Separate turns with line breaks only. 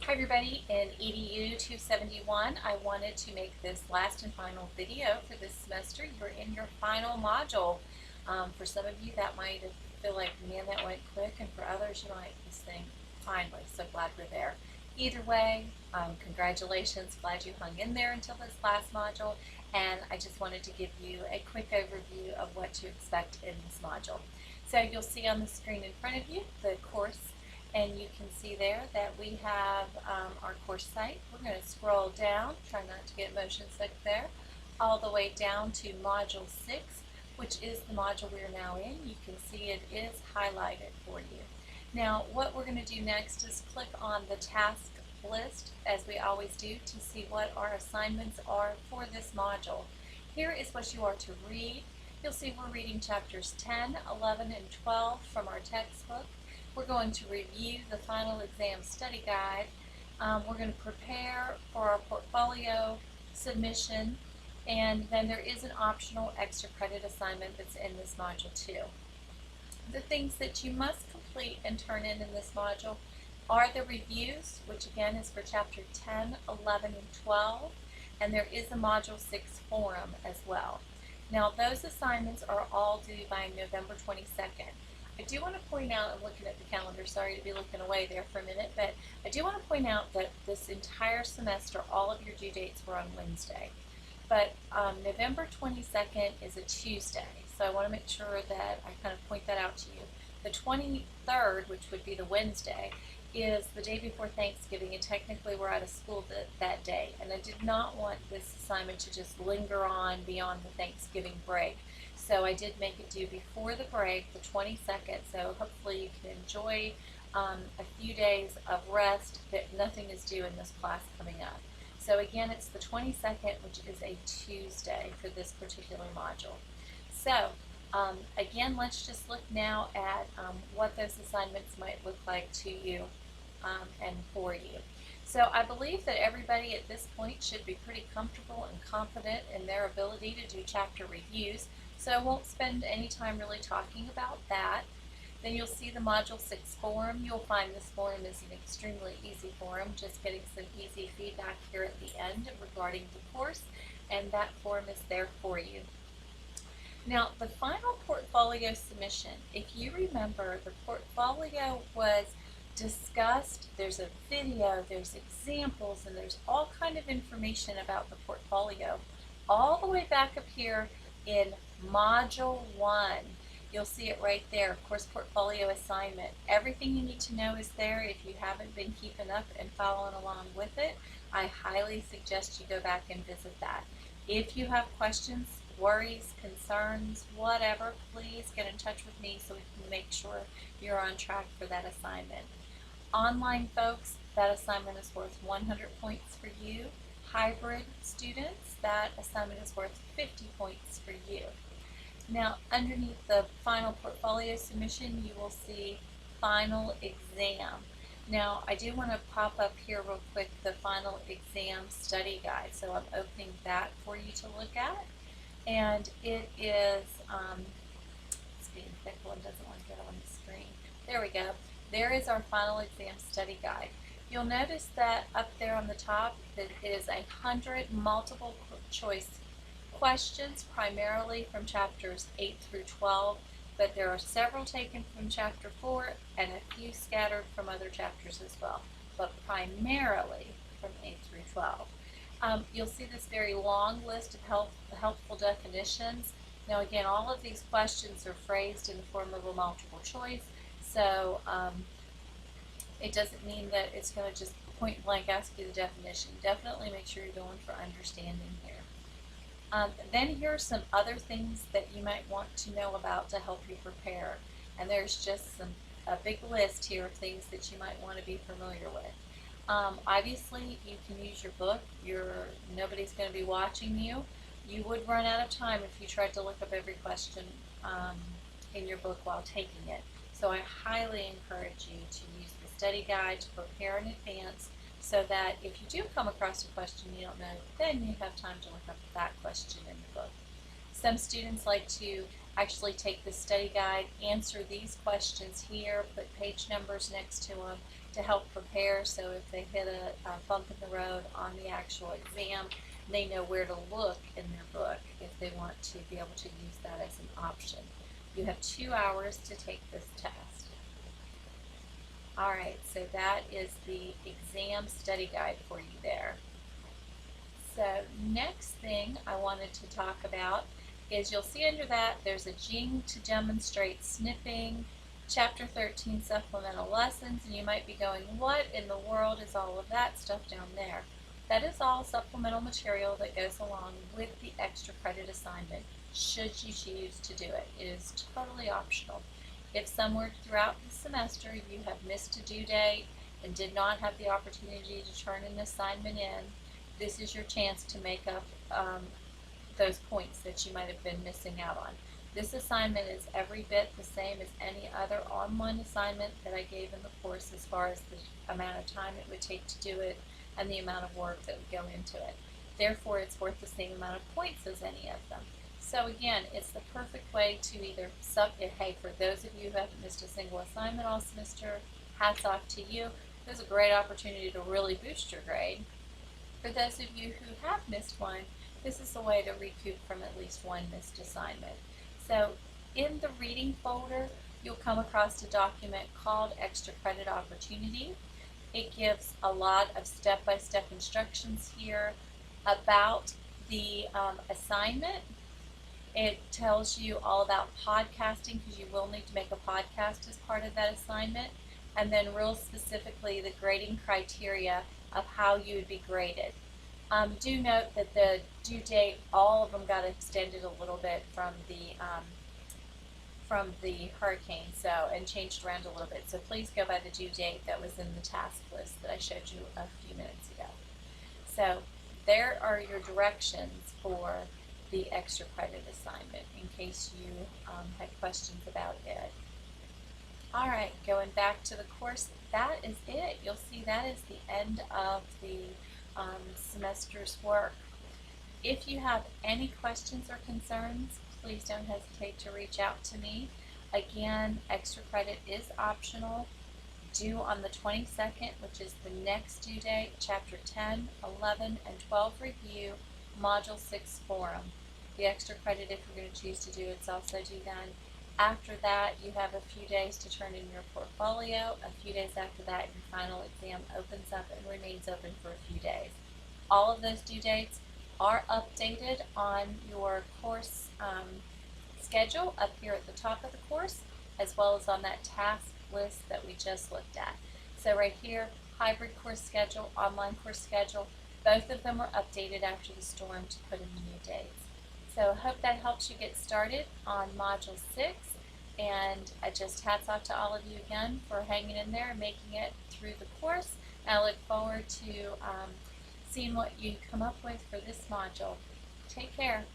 Hi everybody, in EDU 271, I wanted to make this last and final video for this semester. You're in your final module. For some of you that might feel like, man, that went quick, and for others you might just think, finally, so glad we're there. Either way, congratulations, glad you hung in there until this last module, and I just wanted to give you a quick overview of what to expect in this module. So you'll see on the screen in front of you the course, and you can see there that we have our course site. We're going to scroll down, try not to get motion sick there, all the way down to Module 6, which is the module we're now in. You can see it is highlighted for you. Now, what we're going to do next is click on the task list, as we always do, to see what our assignments are for this module. Here is what you are to read. You'll see we're reading chapters 10, 11, and 12 from our textbook. We're going to review the final exam study guide. We're going to prepare for our portfolio submission, and then there is an optional extra credit assignment that's in this module too. The things that you must complete and turn in this module are the reviews, which again is for chapter 10, 11, and 12, and there is a module 6 forum as well. Now those assignments are all due by November 22nd. I do want to point out, I'm looking at the calendar, sorry to be looking away there for a minute, but I do want to point out that this entire semester, all of your due dates were on Wednesday. But November 22nd is a Tuesday, so I want to make sure that I kind of point that out to you. The 23rd, which would be the Wednesday, is the day before Thanksgiving, and technically we're out of school that day. And I did not want this assignment to just linger on beyond the Thanksgiving break. So I did make it due before the break, the 22nd, so hopefully you can enjoy a few days of rest, that nothing is due in this class coming up. So again, it's the 22nd, which is a Tuesday for this particular module. So again, let's just look now at what those assignments might look like to you and for you. So I believe that everybody at this point should be pretty comfortable and confident in their ability to do chapter reviews. So I won't spend any time really talking about that. Then you'll see the Module 6 forum. You'll find this forum is an extremely easy forum, just getting some easy feedback here at the end regarding the course, and that forum is there for you. Now, the final portfolio submission, if you remember, the portfolio was discussed. There's a video, there's examples, and there's all kind of information about the portfolio all the way back up here in Module 1. You'll see it right there, course portfolio assignment. Everything you need to know is there. If you haven't been keeping up and following along with it, I highly suggest you go back and visit that. If you have questions, worries, concerns, whatever, please get in touch with me so we can make sure you're on track for that assignment. Online folks, that assignment is worth 100 points for you. Hybrid students, that assignment is worth 50 points for you. Now, underneath the final portfolio submission, you will see final exam. Now, I do want to pop up here real quick the final exam study guide. So I'm opening that for you to look at. And it is, it's being fickle and doesn't want to get on the screen. There we go. There is our final exam study guide. You'll notice that up there on the top, that it is 100 multiple choice questions, primarily from chapters 8 through 12, but there are several taken from chapter 4 and a few scattered from other chapters as well, but primarily from 8 through 12. You'll see this very long list of helpful definitions. Now again, all of these questions are phrased in the form of a multiple choice, so it doesn't mean that it's going to just point blank ask you the definition. Definitely make sure you're going for understanding here. Then here are some other things that you might want to know about to help you prepare. And there's just a big list here of things that you might want to be familiar with. Obviously, you can use your book. Nobody's going to be watching you. You would run out of time if you tried to look up every question in your book while taking it. So I highly encourage you to use the study guide to prepare in advance, so that if you do come across a question you don't know, then you have time to look up that question in the book. Some students like to actually take the study guide, answer these questions here, put page numbers next to them to help prepare, so if they hit a bump in the road on the actual exam, they know where to look in their book if they want to be able to use that as an option. You have 2 hours to take this test. Alright, so that is the exam study guide for you there. So next thing I wanted to talk about is, you'll see under that there's a Jing to demonstrate snipping, Chapter 13 supplemental lessons, and you might be going, what in the world is all of that stuff down there? That is all supplemental material that goes along with the extra credit assignment, should you choose to do it. It is totally optional. If somewhere throughout the semester you have missed a due date and did not have the opportunity to turn an assignment in, this is your chance to make up those points that you might have been missing out on. This assignment is every bit the same as any other online assignment that I gave in the course, as far as the amount of time it would take to do it and the amount of work that would go into it. Therefore, it's worth the same amount of points as any of them. So again, it's the perfect way to either hey, for those of you who haven't missed a single assignment all semester, hats off to you. There's a great opportunity to really boost your grade. For those of you who have missed one, this is a way to recoup from at least one missed assignment. So in the reading folder, you'll come across a document called Extra Credit Opportunity. It gives a lot of step-by-step instructions here about the assignment. It tells you all about podcasting, because you will need to make a podcast as part of that assignment, and then real specifically the grading criteria of how you would be graded. Do note that the due date, all of them got extended a little bit from the hurricane, and changed around a little bit. So please go by the due date that was in the task list that I showed you a few minutes ago. So there are your directions for the extra credit assignment, in case you had questions about it. Alright, going back to the course, that is it. You'll see that is the end of the semester's work. If you have any questions or concerns, please don't hesitate to reach out to me. Again, extra credit is optional, due on the 22nd, which is the next due date, Chapter 10, 11, and 12 review, Module 6 forum. The extra credit, if you're going to choose to do it, is also due then. After that, you have a few days to turn in your portfolio. A few days after that, your final exam opens up and remains open for a few days. All of those due dates are updated on your course schedule up here at the top of the course, as well as on that task list that we just looked at. So right here, hybrid course schedule, online course schedule, both of them are updated after the storm to put in the new dates. So I hope that helps you get started on Module 6, and just hats off to all of you again for hanging in there and making it through the course. And I look forward to seeing what you come up with for this module. Take care.